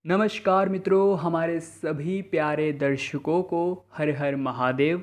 नमस्कार मित्रों, हमारे सभी प्यारे दर्शकों को हर हर महादेव।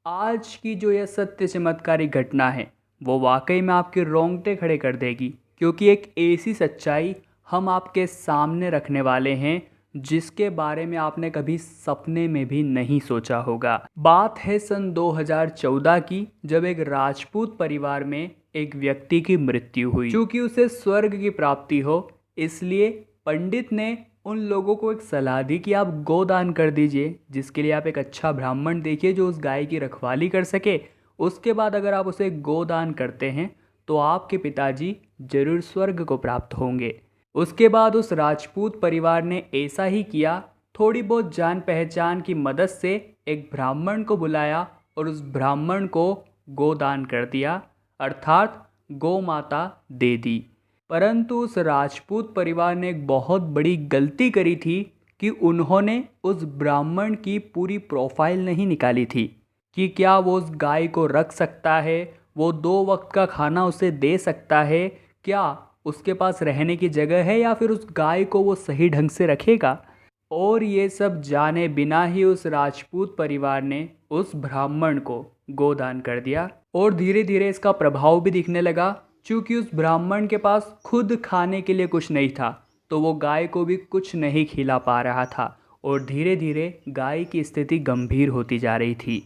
आज की जो यह सत्य चमत्कारी घटना है वो वाकई में आपके रोंगटे खड़े कर देगी, क्योंकि एक ऐसी सच्चाई हम आपके सामने रखने वाले हैं जिसके बारे में आपने कभी सपने में भी नहीं सोचा होगा। बात है सन 2014 की, जब एक राजपूत परिवार में एक व्यक्ति की मृत्यु हुई। क्योंकि उसे स्वर्ग की प्राप्ति हो, इसलिए पंडित ने उन लोगों को एक सलाह दी कि आप गोदान कर दीजिए, जिसके लिए आप एक अच्छा ब्राह्मण देखिए जो उस गाय की रखवाली कर सके। उसके बाद अगर आप उसे गोदान करते हैं तो आपके पिताजी जरूर स्वर्ग को प्राप्त होंगे। उसके बाद उस राजपूत परिवार ने ऐसा ही किया। थोड़ी बहुत जान पहचान की मदद से एक ब्राह्मण को बुलाया और उस ब्राह्मण को गोदान कर दिया, अर्थात गौ माता दे दी। परंतु उस राजपूत परिवार ने एक बहुत बड़ी गलती करी थी कि उन्होंने उस ब्राह्मण की पूरी प्रोफाइल नहीं निकाली थी कि क्या वो उस गाय को रख सकता है, वो 2 वक्त का खाना उसे दे सकता है, क्या उसके पास रहने की जगह है, या फिर उस गाय को वो सही ढंग से रखेगा। और ये सब जाने बिना ही उस राजपूत परिवार ने उस ब्राह्मण को गोदान कर दिया। और धीरे धीरे इसका प्रभाव भी दिखने लगा। चूँकि उस ब्राह्मण के पास खुद खाने के लिए कुछ नहीं था, तो वो गाय को भी कुछ नहीं खिला पा रहा था और धीरे धीरे गाय की स्थिति गंभीर होती जा रही थी।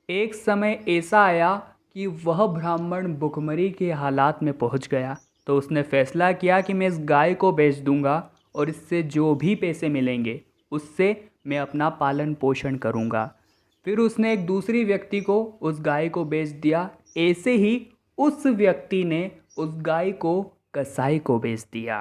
एक समय ऐसा आया कि वह ब्राह्मण भुखमरी के हालात में पहुंच गया। तो उसने फैसला किया कि मैं इस गाय को बेच दूंगा और इससे जो भी पैसे मिलेंगे उससे मैं अपना पालन पोषण करूंगा। फिर उसने एक दूसरी व्यक्ति को उस गाय को बेच दिया। ऐसे ही उस व्यक्ति ने उस गाय को कसाई को बेच दिया।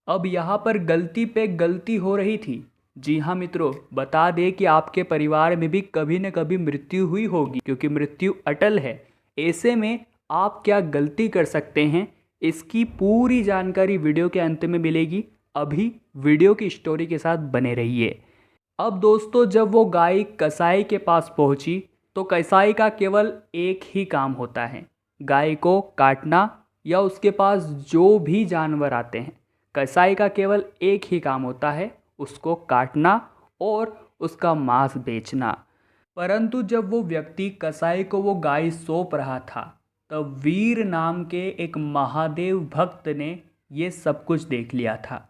अब यहाँ पर गलती पे गलती हो रही थी। जी हाँ मित्रों, बता दें कि आपके परिवार में भी कभी न कभी मृत्यु हुई होगी, क्योंकि मृत्यु अटल है। ऐसे में आप क्या गलती कर सकते हैं, इसकी पूरी जानकारी वीडियो के अंत में मिलेगी। अभी वीडियो की स्टोरी के साथ बने रहिए। अब दोस्तों, जब वो गाय कसाई के पास पहुंची तो कसाई का केवल एक ही काम होता है, गाय को काटना, या उसके पास जो भी जानवर आते हैं कसाई का केवल एक ही काम होता है, उसको काटना और उसका मांस बेचना। परंतु जब वो व्यक्ति कसाई को वो गाय सौंप रहा था, तब वीर नाम के एक महादेव भक्त ने ये सब कुछ देख लिया था।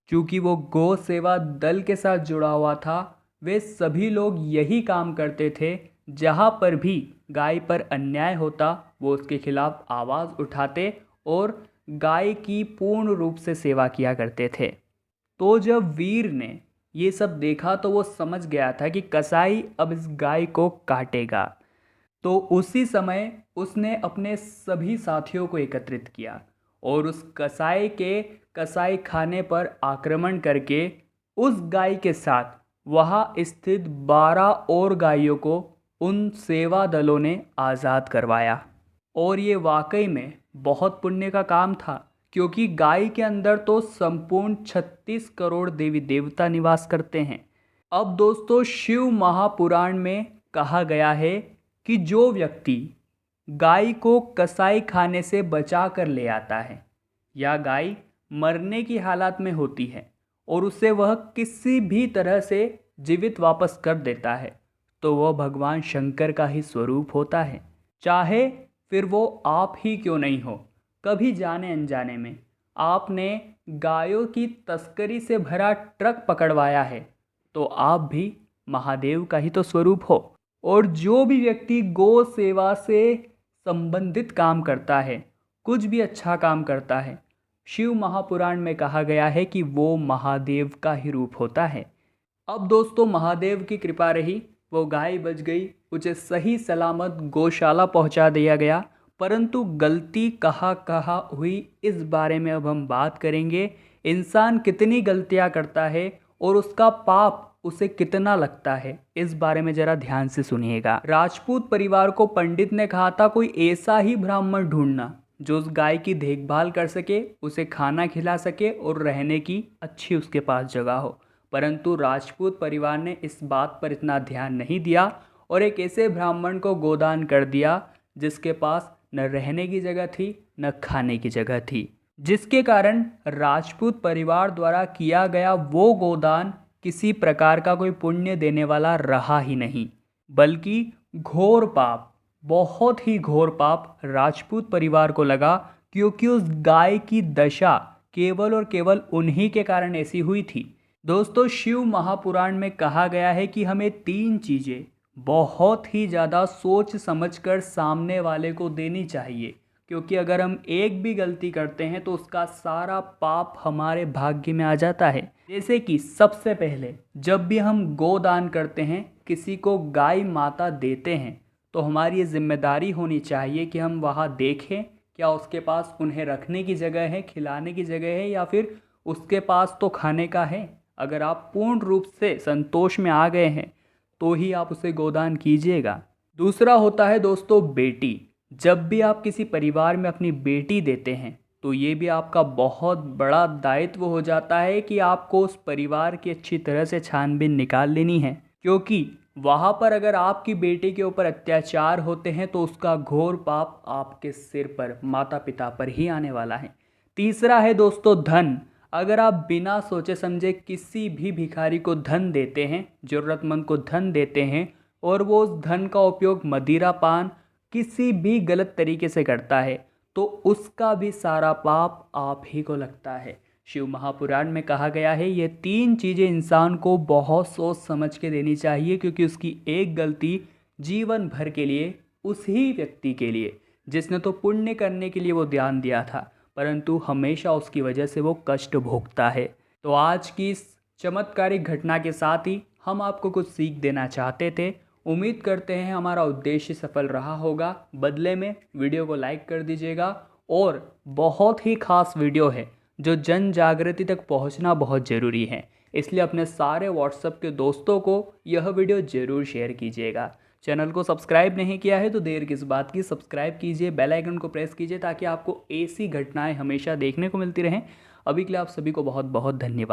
क्योंकि वो गौ सेवा दल के साथ जुड़ा हुआ था, वे सभी लोग यही काम करते थे। जहाँ पर भी गाय पर अन्याय होता वो उसके खिलाफ आवाज़ उठाते और गाय की पूर्ण रूप से सेवा किया करते थे। तो जब वीर ने ये सब देखा तो वो समझ गया था कि कसाई अब इस गाय को काटेगा। तो उसी समय उसने अपने सभी साथियों को एकत्रित किया और उस कसाई के कसाई खाने पर आक्रमण करके उस गाय के साथ वहाँ स्थित 12 और गायों को उन सेवा दलों ने आज़ाद करवाया। और ये वाकई में बहुत पुण्य का काम था, क्योंकि गाय के अंदर तो संपूर्ण 36 करोड़ देवी देवता निवास करते हैं। अब दोस्तों, शिव महापुराण में कहा गया है कि जो व्यक्ति गाय को कसाई खाने से बचा कर ले आता है, या गाय मरने की हालत में होती है और उसे वह किसी भी तरह से जीवित वापस कर देता है, तो वह भगवान शंकर का ही स्वरूप होता है। चाहे फिर वो आप ही क्यों नहीं हो। कभी जाने अनजाने में आपने गायों की तस्करी से भरा ट्रक पकड़वाया है, तो आप भी महादेव का ही तो स्वरूप हो। और जो भी व्यक्ति गौ सेवा से संबंधित काम करता है, कुछ भी अच्छा काम करता है, शिव महापुराण में कहा गया है कि वो महादेव का ही रूप होता है। अब दोस्तों, महादेव की कृपा रही, वो गाय बच गई, उसे सही सलामत गौशाला पहुंचा दिया गया। परंतु गलती कहाँ कहाँ हुई, इस बारे में अब हम बात करेंगे। इंसान कितनी गलतियाँ करता है और उसका पाप उसे कितना लगता है, इस बारे में जरा ध्यान से सुनिएगा। राजपूत परिवार को पंडित ने कहा था कोई ऐसा ही ब्राह्मण ढूंढना जो उस गाय की देखभाल कर सके, उसे खाना खिला सके और रहने की अच्छी उसके पास जगह हो। परंतु राजपूत परिवार ने इस बात पर इतना ध्यान नहीं दिया और एक ऐसे ब्राह्मण को गोदान कर दिया जिसके पास न रहने की जगह थी न खाने की जगह थी। जिसके कारण राजपूत परिवार द्वारा किया गया वो गोदान किसी प्रकार का कोई पुण्य देने वाला रहा ही नहीं, बल्कि घोर पाप, बहुत ही घोर पाप राजपूत परिवार को लगा, क्योंकि उस गाय की दशा केवल और केवल उन्हीं के कारण ऐसी हुई थी। दोस्तों, शिव महापुराण में कहा गया है कि हमें 3 चीज़ें बहुत ही ज़्यादा सोच समझकर सामने वाले को देनी चाहिए, क्योंकि अगर हम एक भी गलती करते हैं तो उसका सारा पाप हमारे भाग्य में आ जाता है। जैसे कि सबसे पहले जब भी हम गोदान करते हैं, किसी को गाय माता देते हैं, तो हमारी ये जिम्मेदारी होनी चाहिए कि हम वहाँ देखें क्या उसके पास उन्हें रखने की जगह है, खिलाने की जगह है, या फिर उसके पास तो खाने का है। अगर आप पूर्ण रूप से संतोष में आ गए हैं तो ही आप उसे गोदान कीजिएगा। दूसरा होता है दोस्तों बेटी। जब भी आप किसी परिवार में अपनी बेटी देते हैं तो ये भी आपका बहुत बड़ा दायित्व हो जाता है कि आपको उस परिवार की अच्छी तरह से छानबीन निकाल लेनी है, क्योंकि वहाँ पर अगर आपकी बेटी के ऊपर अत्याचार होते हैं तो उसका घोर पाप आपके सिर पर, माता पिता पर ही आने वाला है। तीसरा है दोस्तों धन। अगर आप बिना सोचे समझे किसी भी भिखारी को धन देते हैं, ज़रूरतमंद को धन देते हैं, और वो उस धन का उपयोग मदिरा पान किसी भी गलत तरीके से करता है, तो उसका भी सारा पाप आप ही को लगता है। शिव महापुराण में कहा गया है ये 3 चीज़ें इंसान को बहुत सोच समझ के देनी चाहिए, क्योंकि उसकी एक गलती जीवन भर के लिए, उसी व्यक्ति के लिए जिसने तो पुण्य करने के लिए वो ध्यान दिया था, परंतु हमेशा उसकी वजह से वो कष्ट भोगता है। तो आज की इस चमत्कारिक घटना के साथ ही हम आपको कुछ सीख देना चाहते थे। उम्मीद करते हैं हमारा उद्देश्य सफल रहा होगा। बदले में वीडियो को लाइक कर दीजिएगा, और बहुत ही खास वीडियो है जो जन जागृति तक पहुंचना बहुत ज़रूरी है, इसलिए अपने सारे व्हाट्सएप के दोस्तों को यह वीडियो ज़रूर शेयर कीजिएगा। चैनल को सब्सक्राइब नहीं किया है तो देर किस बात की, सब्सक्राइब कीजिए, बेल आइकन को प्रेस कीजिए, ताकि आपको ऐसी घटनाएं हमेशा देखने को मिलती रहें। अभी के लिए आप सभी को बहुत बहुत धन्यवाद।